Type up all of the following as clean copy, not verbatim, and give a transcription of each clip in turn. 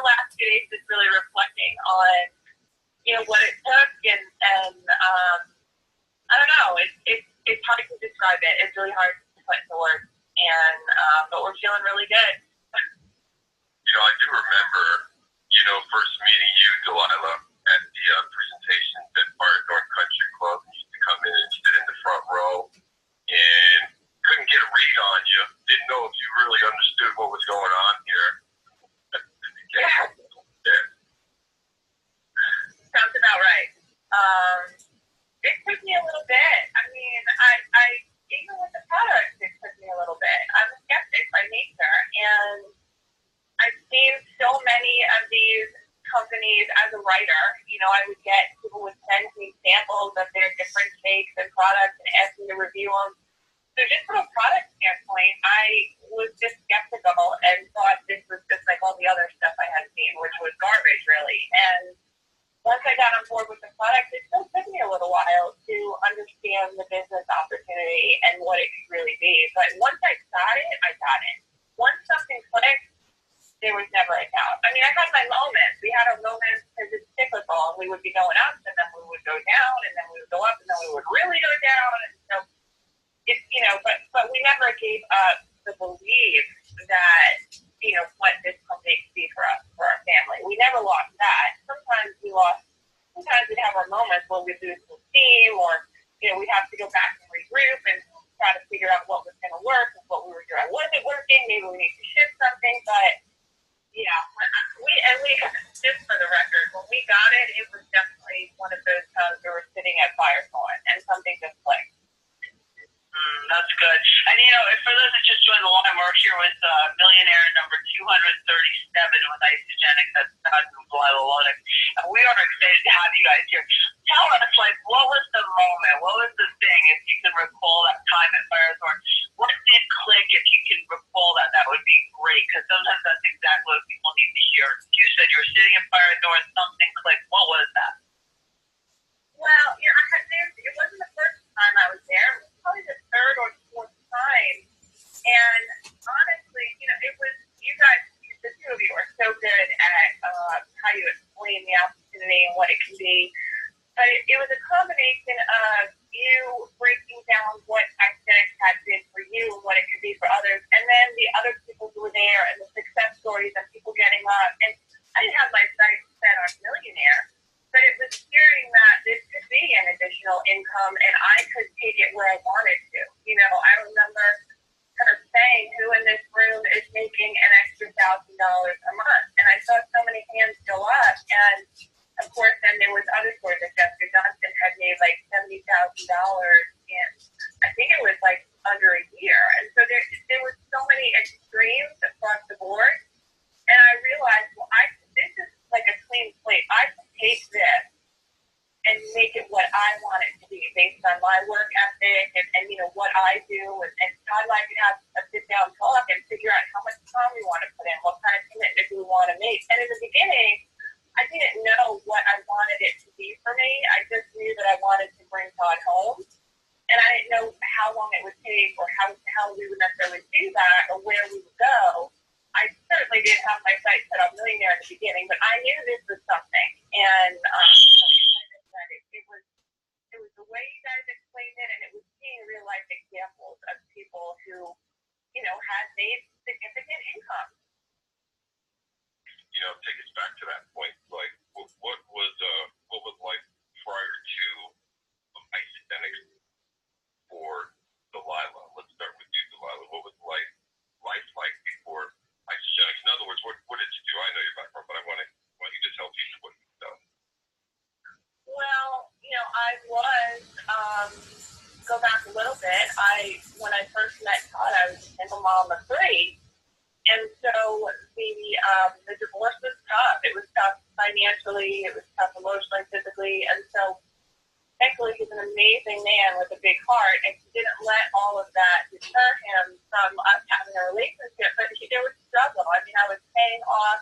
last few days just really reflecting on, what it took, and I don't know, it's hard to describe it. It's really hard to put into words, and but we're feeling really good. I do remember, first meeting you, Delilah, at the presentations at Firethorn Country Club. You used to come in and sit in the front row and couldn't get a read on you. Didn't know if you really understood what was going on here. Yeah. Sounds about right. It took me a little bit. I mean, I even with the products, it took me a little bit. I'm a skeptic by nature, and I've seen so many of these companies as a writer. I would get people would send me samples of their different shakes and products and ask me to review them. So just from a product standpoint, I was just skeptical and thought this was just like all the other stuff I had seen, which was garbage, really. And once I got on board with the product, it still took me a little while to understand the business opportunity and what it could really be. But once I got it, I got it. Once something clicked, there was never a doubt. I mean, I had my moments. We had our moments because it's cyclical, and we would be going up, and then we would go down, and then we would go up, and then we would really go down. And so, it's, but we never gave up the belief that, what this company could be for us, for our family. We never lost that. Sometimes we'd have our moments where we'd lose some steam, or, we'd have to go back and regroup and try to figure out what was going to work and what we were doing. Wasn't working, maybe we need to shift something, but we just for the record, when we got it, it was definitely one of those times where we're sitting at Firethorn and something just clicked. That's good. And, for those that just joined the line, we're here with millionaire number 237 with Isagenix, that's Todd and Delialah. And we are excited to have you guys here. Tell us, what was the moment? What was the thing, if you can recall that time at Firethorn? What did click? If you can recall that would be great, because sometimes that's exactly what people need to hear. You said you were sitting at Firethorn, something clicked. What was that? Well, it wasn't the first time I was there. It was probably the third or fourth time. And honestly, it was, you guys, the two of you are so good at how you explain the opportunity and what it can be. But it was a combination of you breaking down what Isagenix had been for you and what it could be for others, and then the other people who were there and the success stories and people getting up. And I didn't have my sights set on millionaire, but it was hearing that this could be an additional income and I could take it where I wanted to. I remember her saying, who in this room is making an extra $1,000 a month? And I saw so many hands go up, and of course, then there was other stories that Jessica Johnson had made like $70,000 in, I think it was like under a year. And so there was so many extremes across the board. And I realized, this is like a clean slate. I can take this and make it what I want it to be based on my work ethic and what I do. And Todd and I can have a sit-down talk and figure out how much time we want to put in, what kind of commitment we want to make. And in the beginning, I didn't know what I wanted it to be for me. I just knew that I wanted to bring Todd home. And I didn't know how long it would take or how we would necessarily do that or where we would go. I certainly didn't have my sights set on millionaire at the beginning, but I knew this was something. And it was the way you guys explained it, and it was seeing real life examples of people who, had made significant income. Take us back to that point. Like, what was life prior to Isagenix for Delilah? Let's start with you, Delilah. What was life like before Isagenix? In other words, what did you do? I know your background, but I want you to tell people what you've done. Well, I was, go back a little bit. When I first met Todd, I was a single mom of 3. And so the divorce was tough. It was tough financially. It was tough emotionally, physically. And so thankfully he's an amazing man with a big heart, and he didn't let all of that deter him from us having a relationship. But there was struggle. I mean, I was paying off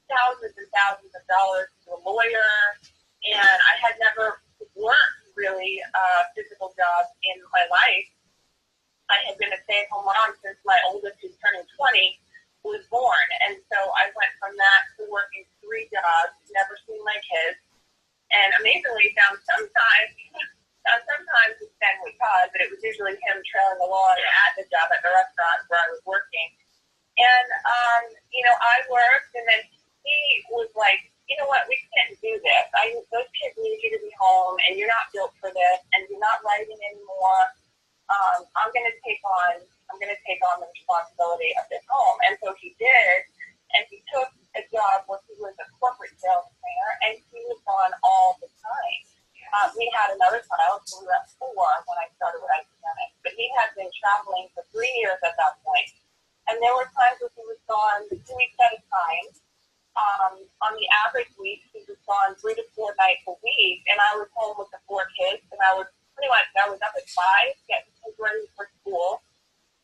thousands and thousands of dollars to a lawyer, and I had never worked really physical jobs in my life. I had been a stay-at-home mom since my oldest, who's turning 20, was born. And so I went I worked, and then he was like, you know what, we can't do this. Those kids need you to be home, and you're not built for this, and you're not writing anymore. I'm going to take on the responsibility of this home. And so he did, and he took a job where he was a corporate sales trainer, and he was gone all the time. We had another child, so we were at 4 when I started with Isagenix, but he had been traveling for 3 years at that point. And there were times when he was gone 2 weeks at a time. On the average week, he was gone 3 to 4 nights a week, and I was home with the 4 kids, and I was up at 5, getting kids ready for school,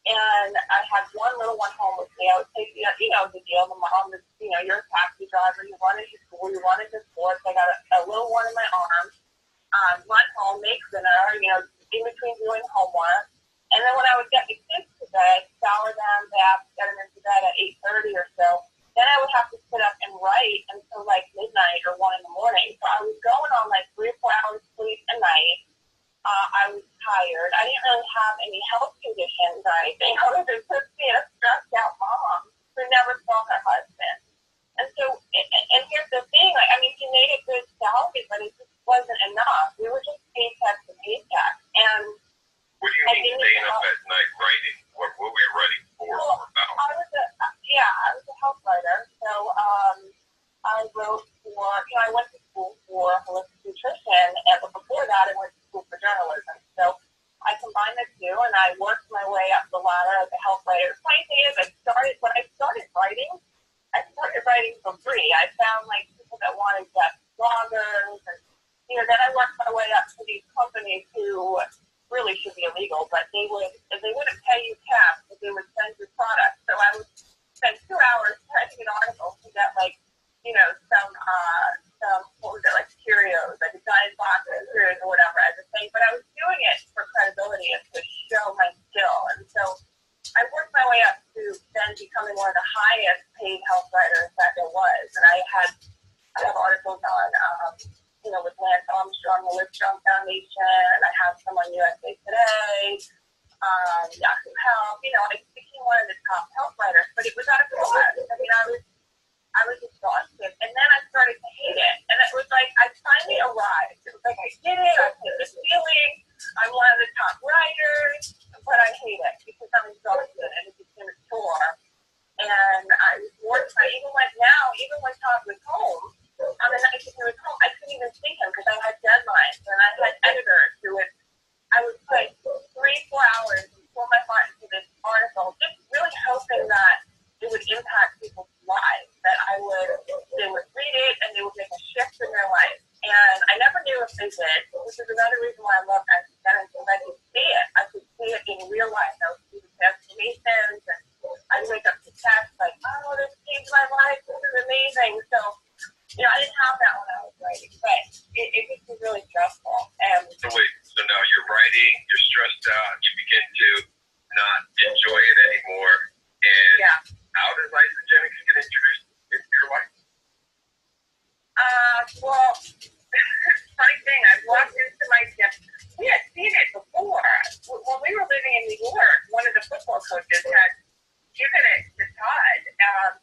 and I had one little one home with me. I would take the deal, the mom, you're a taxi driver, you run into school, you run into sports, I got a little one in my arms, run home, make dinner, in between doing homework, and then when I would get the kids to bed, shower them, bath, get them into bed at 8:30 or so, then I would have to sit up and write until like midnight or 1 in the morning. So I was going on like 3 or 4 hours sleep a night. I was tired. I didn't really have any health conditions or anything other than just being a stressed out mom who never saw her husband. And so, and here's the thing, he made a good salary, but it just wasn't enough. We were just paycheck to paycheck. And what do you mean staying up at night writing? What were you writing for or about? I was a health writer. So I wrote for, I went to school for holistic nutrition, but before that I went to school for journalism. So I combined the two, and I worked my way up the ladder as a health writer. The funny thing is, when I started writing for free. I found like people that wanted guest bloggers, and then I worked my way up to these companies who really should be illegal, but they wouldn't pay you cash, but they would send you products. So I would spend 2 hours typing an article to get some what was it, like Cheerios, like a giant box of Cheerios or whatever as a thing. But I was doing it for credibility and to show my skill. And so I worked my way up to then becoming one of the highest paid health writers that there was. And I have articles on, with Lance Armstrong, the Livestrong Foundation, and I have some on USA Today, Yahoo Health. I became one of the top health writers, but it was out of class. I was exhausted, and then I started to hate it, and it was like I finally arrived. It was like I did it. I hit the ceiling. I'm one of the top writers, but I hate it because I'm exhausted, and it became a chore. And I was mortified. Even when Todd was home, on the night he was home, I couldn't even see him because I had deadlines, and I had editors who I would put 3-4 hours and pour my heart into this article, just really hoping that it would impact people's lives, that they would read it and they would make a shift in their life. And I never knew if they did, which is another reason why I love Isagenix, because I could see it. I could see it in real life. I would see the transformations, and I'd wake up to text like, oh, this changed my life. This is amazing. So, I didn't have that when I was writing, but it just was really stressful. So now you're writing, you're stressed out, you begin to not enjoy it anymore, and how does Isagenix get introduced into your life? Well, funny thing, I walked into my gym. We had seen it before. When we were living in New York, one of the football coaches had given it to Todd.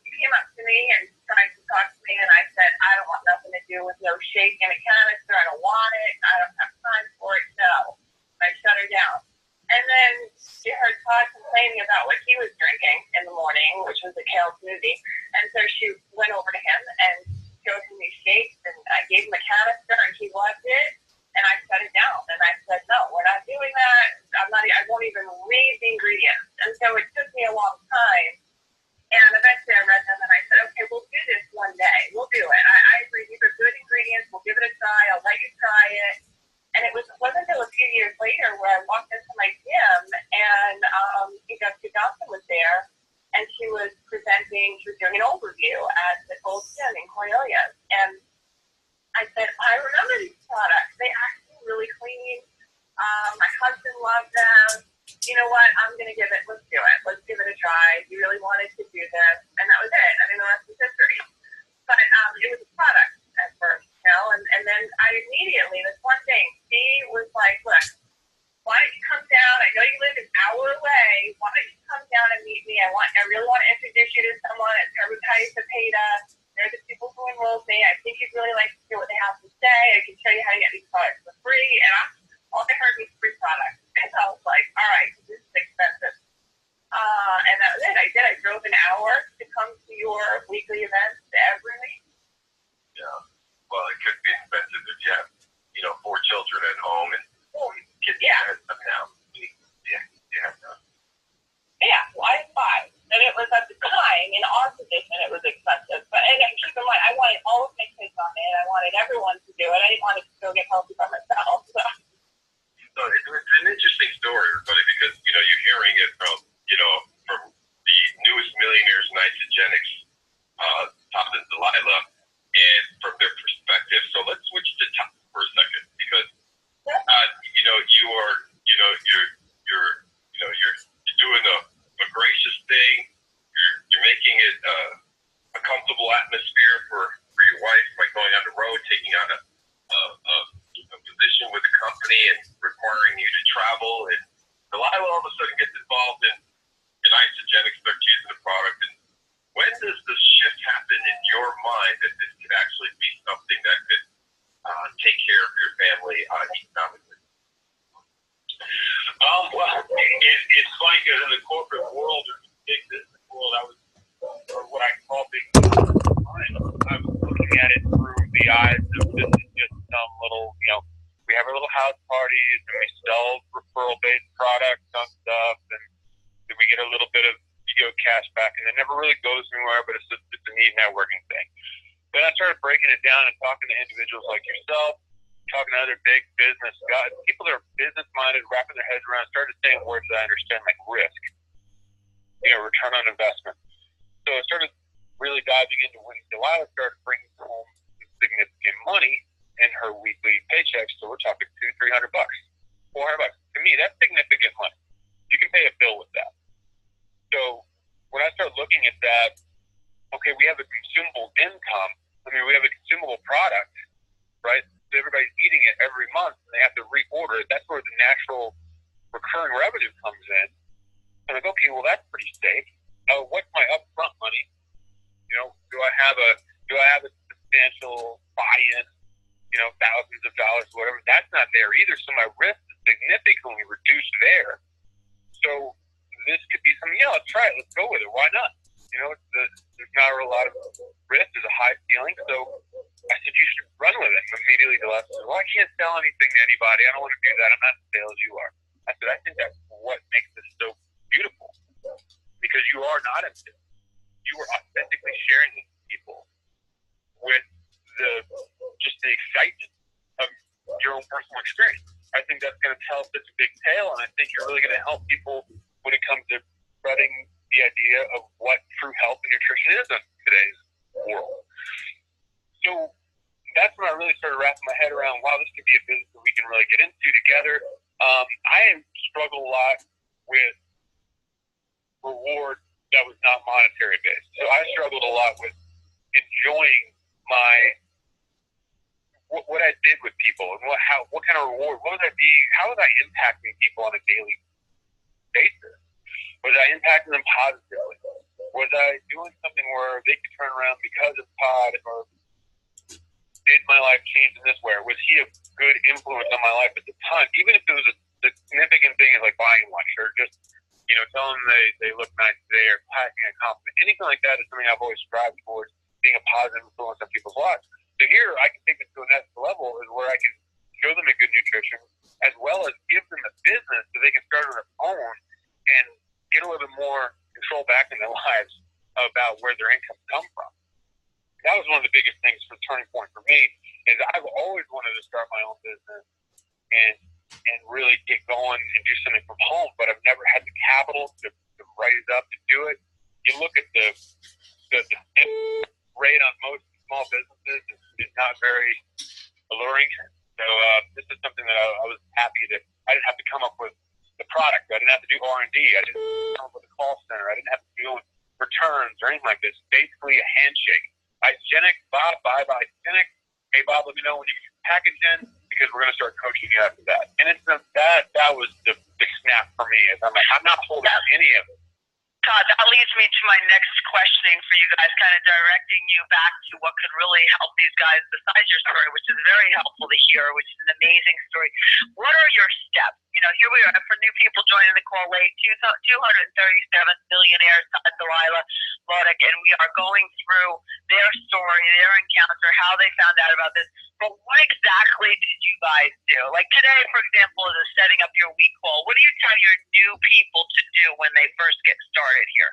He came up to me and tried to talk to me, and I said, I don't want nothing to do with no shake in a canister. I don't want it. I don't have time for it. No. And I shut her down. And then she heard Todd complaining about what he was drinking in the morning, which was a kale smoothie. And so she went over to him and showed him these shakes, and I gave him a canister, and he loved it. And I shut it down. And I said, no, we're not doing that. I won't even read the ingredients. And so it took me a long time. And eventually I read them, and I said, okay, we'll do this one day. We'll do it. I agree. These are good ingredients. We'll give it a try. I'll let you try it. And it wasn't until a few years later where I walked into my gym, and Jessica Johnson was there, and she was doing an overview at the Gold Gym in Cornelia. And I said, I remember these products. They actually really clean. My husband loved them. You know what? I'm going to let's do it. Let's give it a try. He really wanted to do this. And that was it. The rest is history. But it was a product at first, and then I immediately, this one thing, he was like, look, why don't you come down? I know you live an hour away. Why don't you come down and meet me? I really want to introduce you to someone at Cepeda Cepeda. They're the people who enrolled me. I think you'd really like to hear what they have to say. I can show you how to get these products for free. And all I heard was free products. And I was like, all right, this is expensive. And that was it. I did. I drove an hour to come to your weekly events every week. Yeah. Well, it could be expensive if you have, 4 children at home and kids at now. Yeah. Yeah, well, I had 5. And it was at the time, in our position, it was expensive. But and keep in mind, I wanted all of my kids on it. I wanted everyone to do it. I didn't want to go get healthy by myself. So it's an interesting story, everybody, because, you're hearing it from the newest millionaires in Isagenix, Todd and Delialah, and from their perspective. So let's switch to Todd for a second, because you're doing a gracious thing. You're making it a comfortable atmosphere for your wife by going on the road, taking on a position with the company and requiring you to travel. And Delilah all of a sudden gets involved in Isagenix, starts using the product. And when does the shift happen in your mind that this could actually be something that could take care of your family economically? Well, it's funny because in the corporate world or the big business world, I was, or what I call big business, I was looking at it through the eyes of this is just some little, we have our little house parties and we sell referral-based products on stuff, and then we get a little bit of cash back, and it never really goes anywhere, but it's a neat networking thing. Then I started breaking it down and talking to individuals like yourself, talking to other big business guys, people that are business-minded, wrapping their heads around, started saying words that I understand, like risk, return on investment. So I started really diving into when Delilah started bringing home significant money in her weekly paychecks. So we're talking $200-300, $400. To me, that's significant money. You can pay a bill with that. So when I start looking at that, okay, we have a consumable income. We have a consumable product, right? Everybody's eating it every month, and they have to reorder it. That's where the natural recurring revenue comes in. I'm like, okay, well, that's pretty safe. What's my upfront money? Do I have a substantial buy-in? Thousands of dollars, whatever. That's not there either. So my risk is significantly reduced there. So this could be something. Yeah, let's try it. Let's go with it. Why not? There's not a lot of risk. There's a high ceiling. So I said, you should run with it. Immediately, Delilah said, well, I can't sell anything to anybody. I don't want to do that. I'm not in sales. You are. I said, I think that's what makes this so beautiful, because you are not in sales. You are authentically sharing with people with just the excitement of your own personal experience. I think that's going to tell such a big tale, and I think you're really going to help people when it comes to spreading the idea of what true health and nutrition is in today's world. So that's when I really started wrapping my head around, wow, this could be a business that we can really get into together. I struggle a lot with reward that was not monetary based. So I struggled a lot with enjoying what I did with people and what kind of reward, how was I impacting people on a daily basis? Was I impacting them positively? Was I doing something where they could turn around because of Todd, or did my life change in this way? Or was he a good influence on my life at the time? Even if it was a significant thing like buying lunch or just, telling them they look nice today or passing a compliment. Anything like that is something I've always strived towards, being a positive influence on people's lives. So here I can take it to a next level is where I can show them a good nutrition as well as give them a business so they can start on their own and get a little bit more control back in their lives about where their income come from. That was one of the biggest things for the turning point for me is I've always wanted to start my own business and really get going and do something from home, but I've never had the capital to raise up to do it. You look at the rate on most small businesses is not very alluring. So this is something that I was happy that I didn't have to come up with the product. I didn't have to do R&D. I didn't come up with a call center. I didn't have to do returns or anything like this. Basically a handshake. Isagenix, Bob, bye bye Isagenix. Hey Bob, let me know when you get your package in because we're going to start coaching you after that. And it's that was the big snap for me. Is I'm like, I'm not holding any of it. Todd, that leads me to my next questioning for you guys, kind of directing you back to what could really help these guys besides your story, which is very helpful to hear, which is an amazing story. What are your steps? You know, here we are, for new people joining the call late, 237 millionaires, Todd, Delialah, Lotich, and we are going through their story, their encounter, how they found out about this. But what exactly did you guys do? Like today, for example, is setting up your week call. What do you tell your new people to do when they first get started here?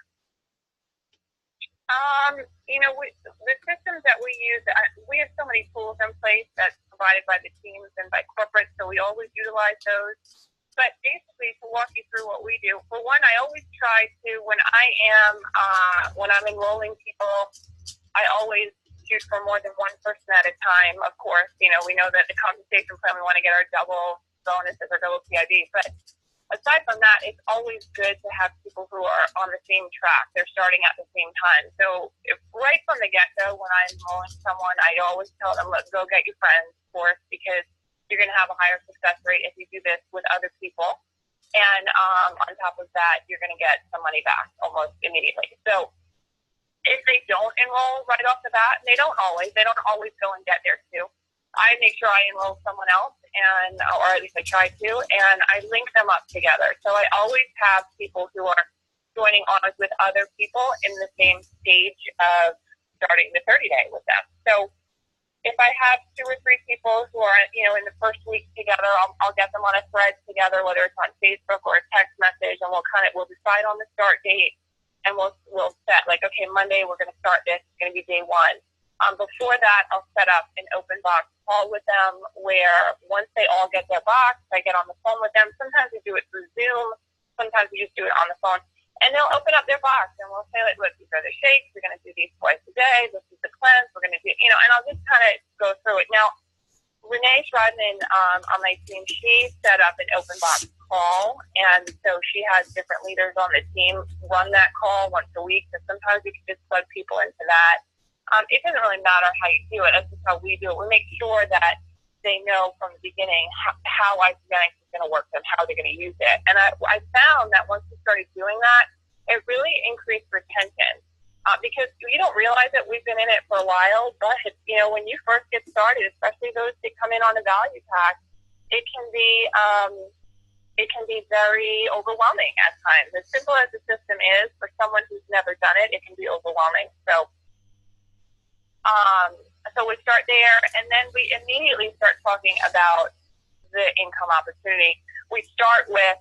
You know, the systems that we use, we have so many tools in place that's provided by the teams and by corporate, so we always utilize those. But basically, to walk you through what we do, for one, I always try to, when I'm enrolling people, I always shoot for more than one person at a time. Of course, you know, we know that the compensation plan, we want to get our double bonuses or double PID, but aside from that, it's always good to have people who are on the same track. They're starting at the same time. So right from the get-go, when I'm enrolling someone, I always tell them, let's go get your friends, of course, because you're going to have a higher success rate if you do this with other people. And on top of that, you're going to get some money back almost immediately. So if they don't enroll right off the bat, they don't always go and get there too. I make sure I enroll someone else, or at least I try to, and I link them up together. So I always have people who are joining on with other people in the same stage of starting the 30-day with them. So if I have 2 or 3 people who are, you know, in the first week together, I'll get them on a thread together, whether it's on Facebook or a text message, and we'll decide on the start date, and we'll set like, okay, Monday we're going to start this. It's going to be day 1. Before that, I'll set up an open box call with them where once they all get their box, I get on the phone with them. Sometimes we do it through Zoom. Sometimes we just do it on the phone. And they'll open up their box and we'll say, like, look, these are the shakes. We're going to do these twice a day. This is the cleanse. We're going to do, you know, and I'll just kind of go through it. Now, Renee Schrodman on my team, she set up an open box call. And so she has different leaders on the team run that call once a week. So sometimes we can just plug people into that. It doesn't really matter how you do it. That's just how we do it. We make sure that they know from the beginning how Isagenix is going to work them, how they're going to use it. And I found that once we started doing that, it really increased retention. Because you don't realize it, we've been in it for a while, but, you know, when you first get started, especially those that come in on a value pack, it can be very overwhelming at times. As simple as the system is, for someone who's never done it, it can be overwhelming. So we start there, and then we immediately start talking about the income opportunity. We start with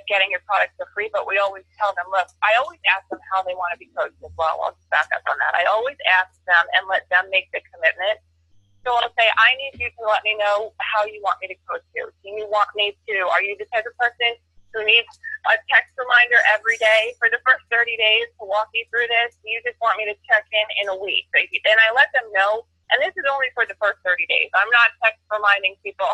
getting your products for free, but we always tell them, look, I always ask them how they want to be coached as well. I'll just back up on that. I always ask them and let them make the commitment. So I'll say, I need you to let me know how you want me to coach you. Are you the type of person who needs a text reminder every day for the first 30 days to walk you through this? You just want me to check in a week. And I let them know, and this is only for the first 30 days. I'm not text reminding people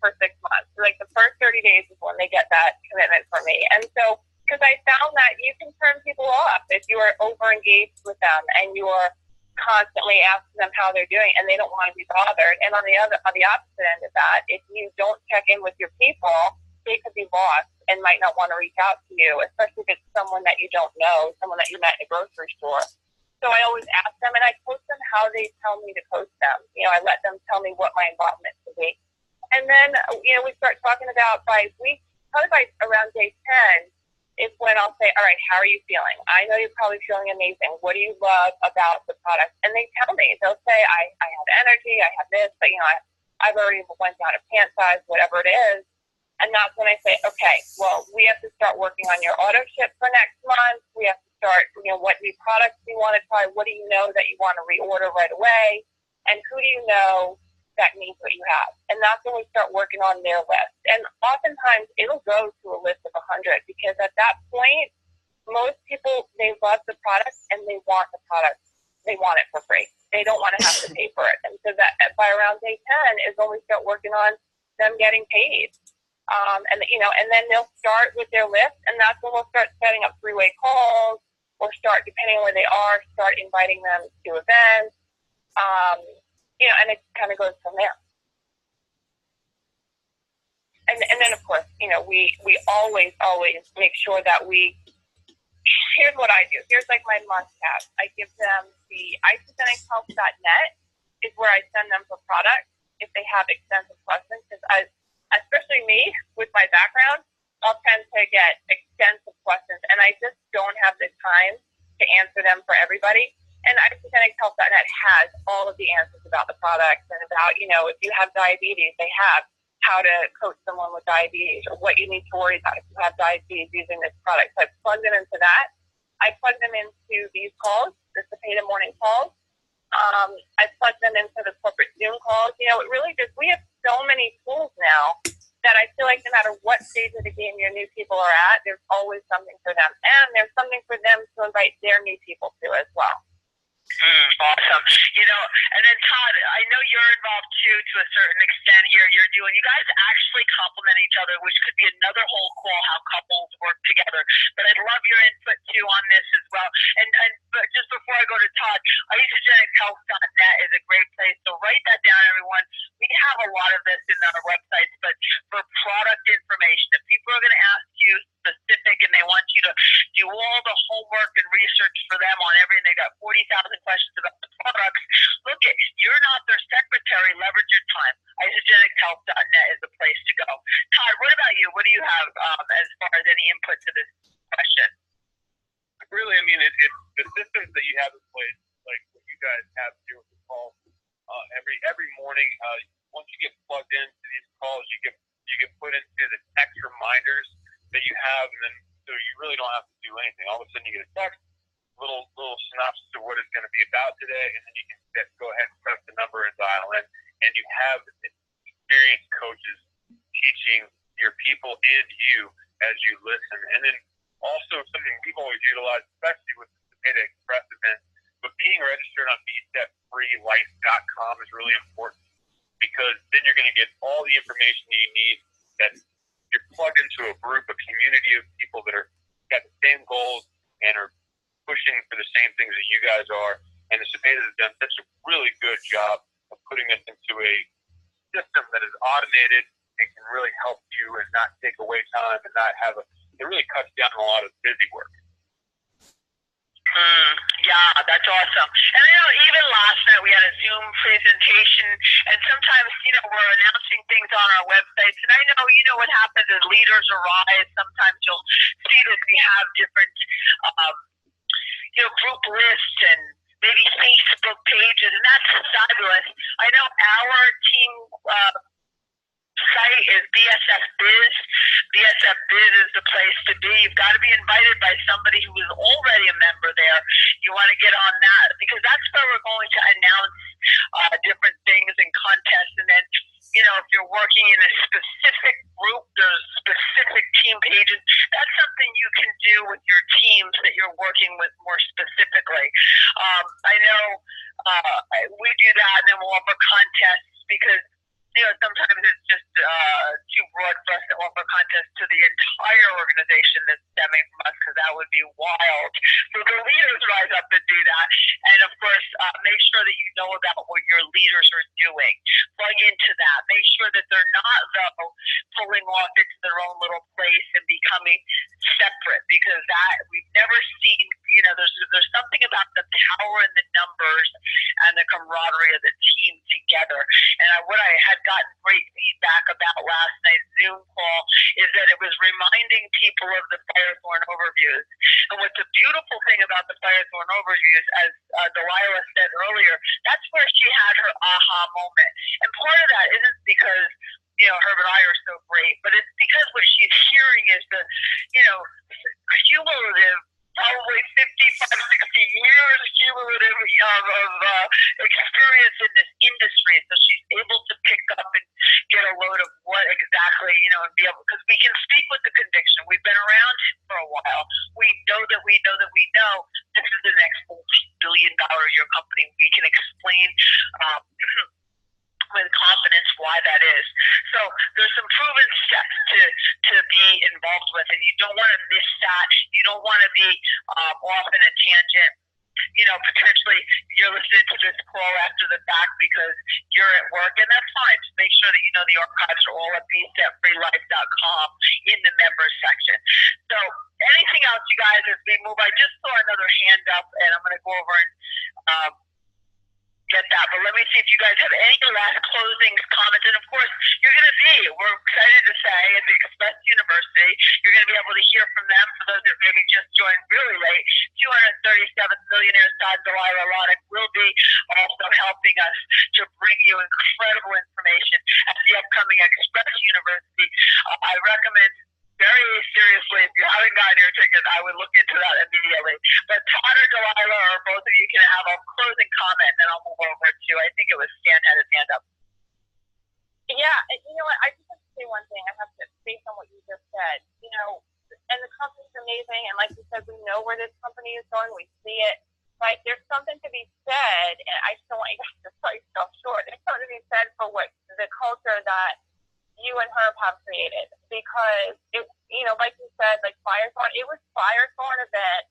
for 6 months. Like the first 30 days is when they get that commitment from me. And so, because I found that you can turn people off if you are over-engaged with them and you are constantly asking them how they're doing and they don't want to be bothered. And on the opposite end of that, if you don't check in with your people, they could be lost and might not want to reach out to you, especially if it's someone that you don't know, someone that you met in a grocery store. So I always ask them, and I coach them how they tell me to coach them. You know, I let them tell me what my involvement should be. And then, you know, we start talking about by week, probably by around day 10 is when I'll say, all right, how are you feeling? I know you're probably feeling amazing. What do you love about the product? And they tell me. They'll say, I have energy, I have this, but, you know, I've already went down a pant size, whatever it is. And that's when I say, okay, well, we have to start working on your auto ship for next month. We have to start, you know, what new products do you want to try? What do you know that you want to reorder right away? And who do you know that needs what you have? And that's when we start working on their list. And oftentimes it'll go to a list of 100 because at that point, most people, they love the product and they want the product. They want it for free. They don't want to have to pay for it. And so that by around day 10 is when we start working on them getting paid. And, you know, and then they'll start with their list, and that's when we'll start setting up three-way calls, or start, depending on where they are, start inviting them to events, you know, and it kind of goes from there. And then, of course, you know, we always make sure that we here's what I do. Here's like my must-have. I give them the isagenixhealth.net is where I send them for products if they have extensive questions, because especially me with my background, I'll tend to get extensive questions, and I just don't have the time to answer them for everybody. And isagenixhealth.net has all of the answers about the products and about, if you have diabetes, they have how to coach someone with diabetes or what you need to worry about if you have diabetes using this product. So I plug them into that. I plug them into these calls, the Cepeda morning calls. I plug them into the corporate Zoom calls. It really just, we have so many tools now that I feel like no matter what stage of the game your new people are at, there's always something for them. And there's something for them to invite their new people to as well. Awesome. And then Todd, I know you're involved too to a certain extent here. You guys actually complement each other, which could be another whole call how couples work together. But I'd love your input too on this as well. But just before I go to Todd, isagenixhealth.net is a great place. So write that down, everyone. We have a lot of this in our websites, but for product information, if people are going to ask you specific and they want you to do all the homework and research for them on everything, they got 40,000 questions about the products. Look, you're not their secretary. Leverage your time. isagenixhealth.net is the place to go. Todd, what about you? What do you have as far as any input to this question? Really, I mean, it's the systems that you have in place, like what you guys have here with the calls. Every morning, once you get plugged into these calls, you get put into the text reminders that you have, and then so you really don't have to do anything. All of a sudden, you get a text, little synopsis of what it's going to be about today, and then you can go ahead and press the number and dial in, and you have experienced coaches teaching your people and you as you listen. And then also something we've always utilized, especially with the Cepeda Express event, but being registered on bstepfreelife.com is really important, because then you're going to get all the information you need, that you're plugged into a group, a community of people that are got the same goals and are pushing for the same things that you guys are. And the Cepeda has done such a really good job of putting us into a system that is automated and can really help you and not take away time and not have it really cuts down on a lot of busy work. Yeah, that's awesome. And even last night we had a Zoom presentation, and sometimes, we're announcing things on our websites, and I know, what happens is leaders arise. Sometimes you'll see that we have different, group lists and maybe Facebook pages, and that's fabulous. I know our team site is BSF Biz. BSF Biz is the place to be. You've got to be invited by somebody who is already a member there. You want to get on that, because that's where we're going to announce different things and contests. And then, if you're working in a specific group, there's specific team pages. That's something you can do with your teams that you're working with more specifically. I know we do that, and then we'll offer contests, because sometimes it's just too broad for us to offer contests to the entire organization that's stemming from us, because that would be wild. So the leaders rise up and do that. And, of course, make sure that you know about what your leaders are doing. Plug into that. Make sure that they're not, though, pulling off into their own little place and becoming separate, because that we've never seen, there's something about the power in the numbers and the camaraderie of the team together. And what I had gotten great feedback about last night's Zoom call is that it was reminding people of the Firethorn overviews. And what's the beautiful thing about the Firethorn overviews, as Delialah said earlier, that's where she had her aha moment. And part of that isn't because Herb and I are so great, but it's because what she's hearing is the, cumulative, probably 55, 60 years cumulative of experience in this industry. So she's able to pick up and get a load of what exactly, and be able, because we can speak with the conviction. We've been around for a while. We know that we know that we know this is the next $multi-billion-a-year company. We can explain with confidence why that is. So there's some proven steps to be involved with, and you don't want to miss that. You don't want to be off in a tangent. potentially you're listening to this call after the fact because you're at work, and that's fine. Just make sure that you know the archives are all at bstepfreelife.com in the members section. So anything else, you guys, as we move? I just saw another hand up, and I'm going to go over and get that. But let me see if you guys have any last closing comments. And of course, we're excited to say, at the Express University, you're going to be able to hear from them. For those that maybe just joined really late, 237 Millionaires, Todd, Delialah, Lotich will be also helping us to bring you incredible information at the upcoming Express University. I recommend very seriously, if you haven't gotten your ticket, I would look into that immediately. But Todd or Delialah, or both of you, can have a closing comment, and I'll move over to, I think it was Stan had his hand up. Yeah, you know what, I just have to say one thing. I have to, based on what you just said, and the company's amazing, and like you said, we know where this company is going, we see it, but there's something to be said, and I just don't want you guys to sell yourself short. There's something to be said for what the culture that you and Herb have created, because it, like you said, like Firethorn, it was Firethorn event,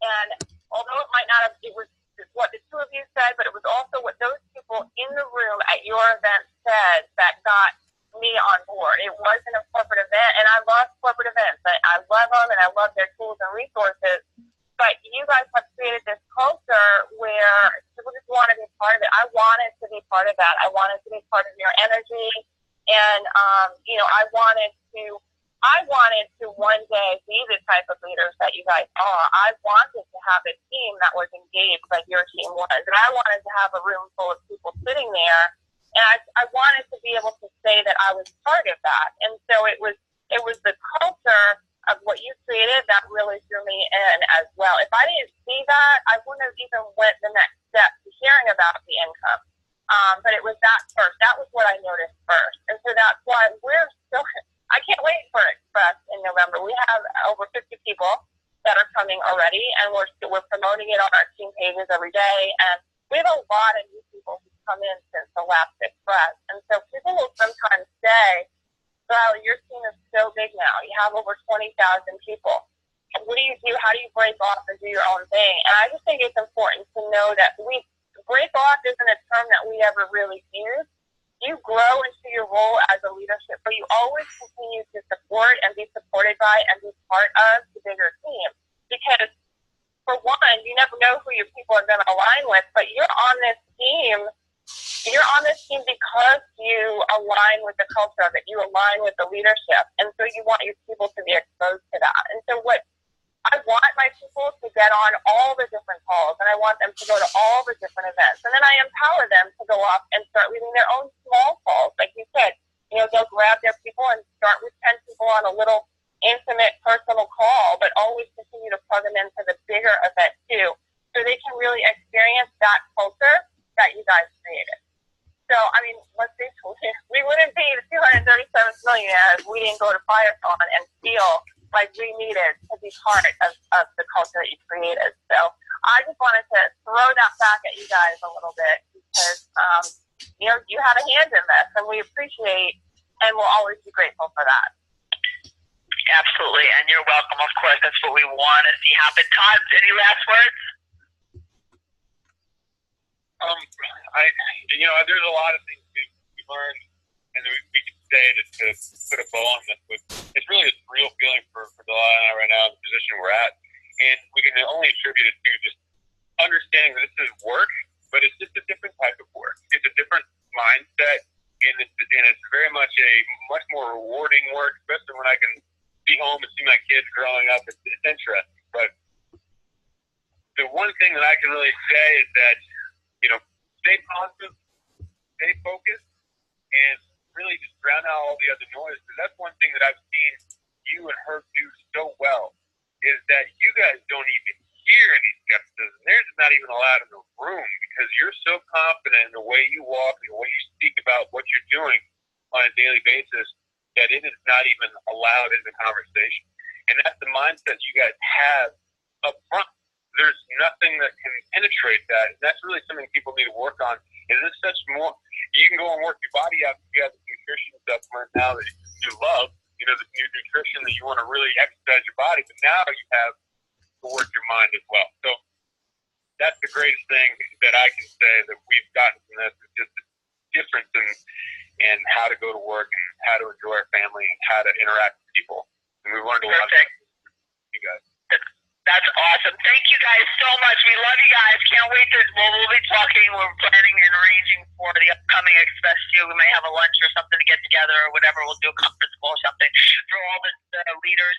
and although it might not have, it was what the two of you said, but it was also what those people in the room at your event said that got me on board. It wasn't a corporate event, and I love corporate events. I love them, and I love their tools and resources, but you guys have created this culture where people just want to be part of it. I wanted to be part of that. I wanted to be part of your energy. And, I wanted to one day be the type of leaders that you guys are. I wanted to have a team that was engaged like your team was. And I wanted to have a room full of people sitting there. And I wanted to be able to say that I was part of that. And so it was the culture of what you created that really drew me in as well. If I didn't see that, I wouldn't have even went the next step to hearing about the income. But it was that first. That was what I noticed first. And so that's why I can't wait for Express in November. We have over 50 people that are coming already, and we're promoting it on our team pages every day. And we have a lot of new people who've come in since the last Express. And so people will sometimes say, well, your team is so big now. You have over 20,000 people. What do you do? How do you break off and do your own thing? And I just think it's important to know that break off isn't a term that we ever really use. You grow into your role as a leadership, but you always continue to support and be supported by and be part of the bigger team. Because, for one, you never know who your people are going to align with, but you're on this team. You're on this team because you align with the culture of it. You align with the leadership, and so you want your people to be exposed to that. And so I want my people to get on all the different calls, and I want them to go to all the different events. And then I empower them to go off and start leading their own small calls. Like you said, they'll grab their people and start with 10 people on a little intimate personal call, but always continue to plug them into the bigger event too, so they can really experience that culture that you guys created. So, I mean, let's be clear. We wouldn't be the 237th millionaires if we didn't go to Firethorn and feel like we needed to be part of the culture that you created. So I just wanted to throw that back at you guys a little bit because, you had a hand in this, and we appreciate and will always be grateful for that. Absolutely, and you're welcome. Of course, that's what we want to see happen. Todd, any last words? There's a lot of things we learned, and we could say to put a bow on this, but it's really a real feeling for Delilah and I right now, the position we're at, and we can only attribute it to just understanding that this is work, but it's just a different type of work. It's a different mindset, and it's very much a much more rewarding work, especially when I can be home and see my kids growing up. It's interesting, but the one thing that I can really say is that, stay positive, stay focused, and really just drown out all the other noise, because that's one thing that I've seen you and her do so well, is that you guys don't even hear any skepticism. There's not even allowed in the room, because you're so confident in the way you walk and the way you speak about what you're doing on a daily basis that it is not even allowed in the conversation. And that's the mindset you guys have up front. There's nothing that can penetrate that. And that's really something people need to work on. Is this such more? You can go and work your body out if you have the nutrition supplement now that you love, the new nutrition that you want to really exercise your body, but now you have to work your mind as well. So that's the greatest thing that I can say that we've gotten from this is just the difference in how to go to work and how to enjoy our family and how to interact with people. And we learned a lot from you guys. That's awesome. Thank you guys so much. We love you guys. Can't wait to, we'll be talking. We're planning and arranging for the upcoming Express 2. We may have a lunch or something to get together or whatever. We'll do a conference call or something for all the leaders.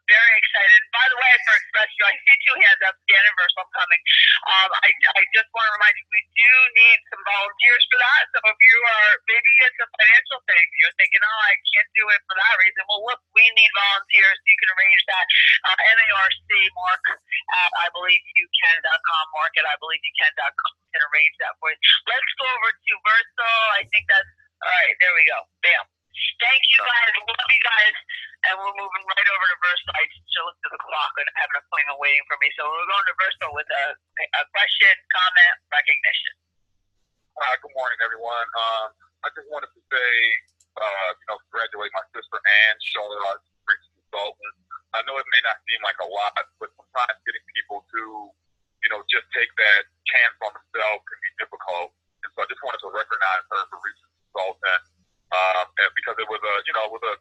Very excited. By the way, for Express 2, I see two hands up. Dan and Versile coming. I just want to remind you, we do need some volunteers for that. Some of you are, maybe it's a financial thing. You're thinking, oh, I can't do it for that reason. Well, look, we need volunteers. You can arrange that. NARC Mark at IbelieveYouCan.com. Mark at IbelieveYouCan.com can arrange that for you. Let's go over to Versile. I think that's all right. There we go. Bam. Thank you guys. Love you guys. And we're moving right over to Versile. I just looked at the clock and I have an appointment waiting for me. So we're going to Versile with a question, comment, recognition. Good morning, everyone. I just wanted to say, congratulate my sister Ann, show her reached consultant. I know it may not seem like a lot, but sometimes getting people to, just take that chance on themselves can be difficult. And so I just wanted to recognize her for reaching consultant, because it was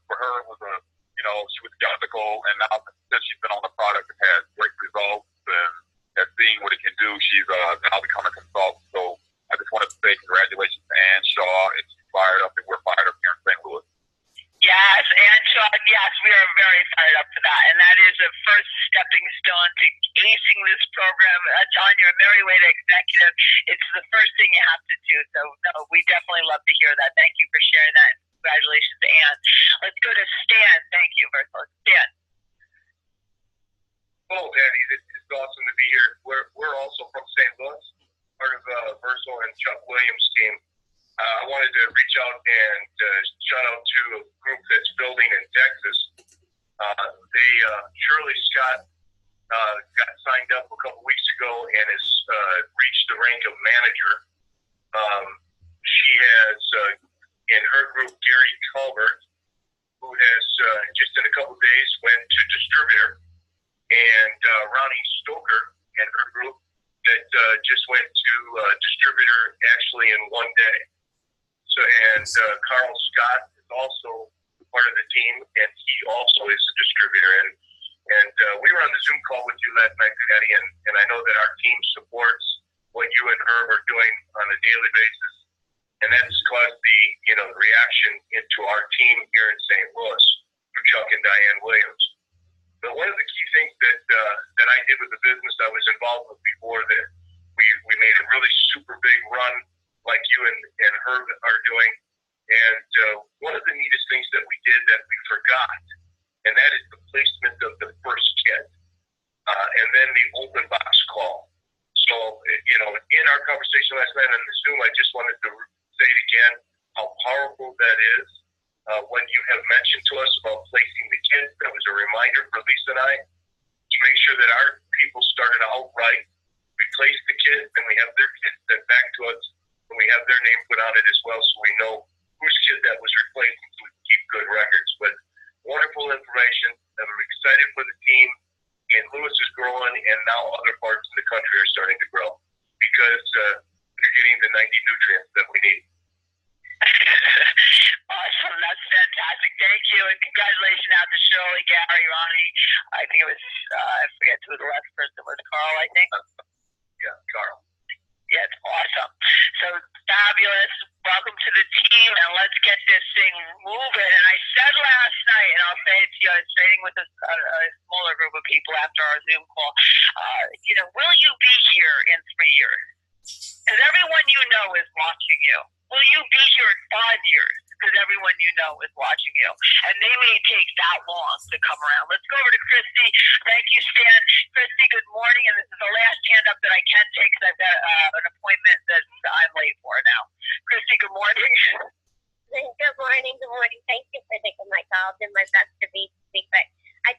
for her, it was she was skeptical, and now since she's been on the product and had great results and seeing what it can do, she's now become a consultant. So I just wanted to say congratulations to Ann Shaw, and she's fired up, and we're fired up here in St. Louis. Yes, and Todd, yes, we are very fired up for that. And that is a first stepping stone to acing this program. John, you're a merry way to executive. It's the first thing you have to do. So, no, we definitely love to hear that. Thank you for sharing that. Congratulations to Ann. Let's go to Stan. Thank you, Versile. Stan. Hello, Daddy. It's awesome to be here. We're also from St. Louis, part of Versile and Chuck Williams' team. I wanted to reach out and shout out to a group that's building in Texas. Shirley Scott got signed up a couple weeks ago and has reached the rank of manager. She has, in her group, Gary Culbert, who has just in a couple days went to distributor, and Ronnie Stoker and her group that just went to distributor actually in one day. So, and Carl Scott is also part of the team, and he also is a distributor. And we were on the Zoom call with you last night, Eddie, and I know that our team supports what you and Herb are doing on a daily basis, and that's caused the reaction into our team here in St. Louis for Chuck and Diane Williams. But one of the key things that I did with the business I was involved with before that we made a really super big run like you and Herb are doing. And one of the neatest things that we did that we forgot, and that is the placement of the first kit, and then the open box call. So, in our conversation last night on the Zoom, I just wanted to say it again, how powerful that is. When you have mentioned to us about placing the kit, that was a reminder for Lisa and I to make sure that our people started out right. We place the kit, and we have their kit sent back to us, and we have their name put on it as well, so we know whose kit that was replaced, so we can keep good records. But wonderful information. I'm excited for the team. And Lewis is growing, and now other parts of the country are starting to grow because they're getting the 90 nutrients that we need. Awesome. That's fantastic. Thank you. And congratulations out to Shirley, Gary, Ronnie. I think it was, I forget who the last person was, Carl, I think. Yeah, Carl. Yeah, it's awesome. So fabulous. Welcome to the team, and let's get this thing moving. And I said last night, and I'll say it to you, I was trading with a smaller group of people after our Zoom call. Will you be here in 3 years? Because everyone you know is watching you. Will you be here in 5 years? Because everyone you know is watching you. And they may take that long to come around. Let's go over to Christy. Thank you, Stan. Christy, good morning. And this is the last hand up that I can take because I've got an appointment that I'm late for now. Christy, good morning. Good morning. Good morning. Thank you for taking my call. I'll do my best to speak. But I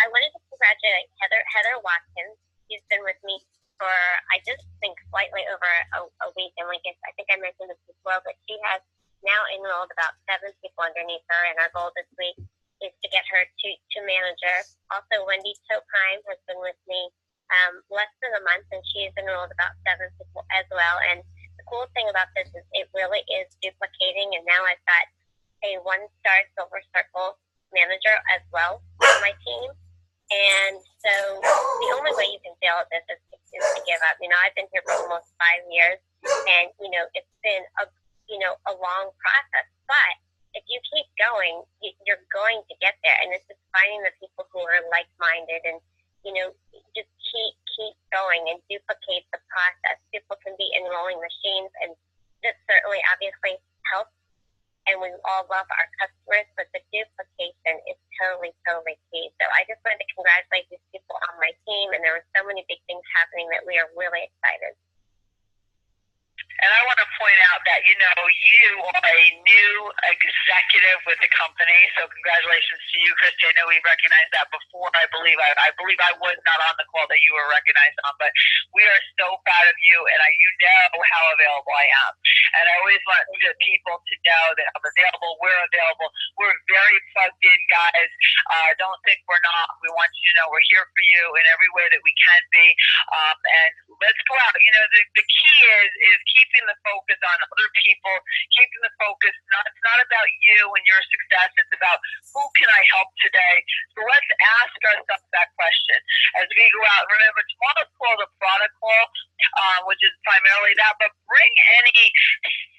wanted to congratulate Heather Watkins. She's been with me for, I just think, slightly over a week. And I think I mentioned this before, but she has now enrolled about 7 people underneath her, and our goal this week is to get her to manager. Also, Wendy Topheim has been with me less than a month, and she is as well. And the cool thing about this is it really is duplicating, and now I've got a 1-star Silver Circle manager as well on my team. And so the only way you can fail at this is to give up. You know, I've been here for almost 5 years, and, you know, it's been a long process. But if you keep going, you're going to get there. And it's just finding the people who are like-minded and, you know, just keep going and duplicate the process. People can be enrolling machines, and this certainly obviously helps. And we all love our customers, but the duplication is totally key. So I just wanted to congratulate these people on my team, and there were so many big things happening that we are really excited. And I want to point out that, you know, you are a new executive with the company, so congratulations to you, Christy. I know we recognized that before. I believe I was not on the call that you were recognized on, but we are so proud of you, and you know how available I am. And I always want the people to know that I'm available. We're available. We're very plugged in, guys. Don't think we're not. We want you to know we're here for you in every way that we can be. And let's go out. You know, the key is keeping the focus on other people, keeping the focus. It's not about you and your success. It's about who can I help today. So let's ask ourselves that question as we go out. Remember, tomorrow's call the product call, which is primarily that, but bring any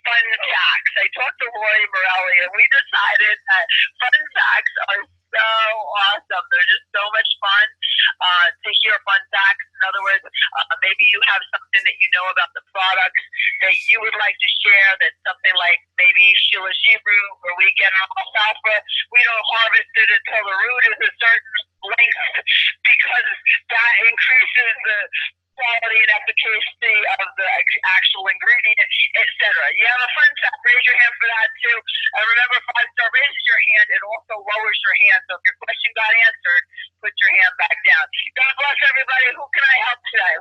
fun facts. I talked to Roy Morelli, and we decided that fun facts are so awesome. They're just so much fun to hear fun facts. In other words, maybe you have something that you know about the products that you would like to share. That's something like maybe Sheila Shibru, where we get our alfalfa. We don't harvest it until the root is a certain length because that increases the quality and efficacy of the actual ingredient, etc. You have a fun fact, raise your hand for that too. And remember, 5-star raises your hand, it also lowers your hand. So if your question got answered, put your hand back down. God bless everybody. Who can I help today?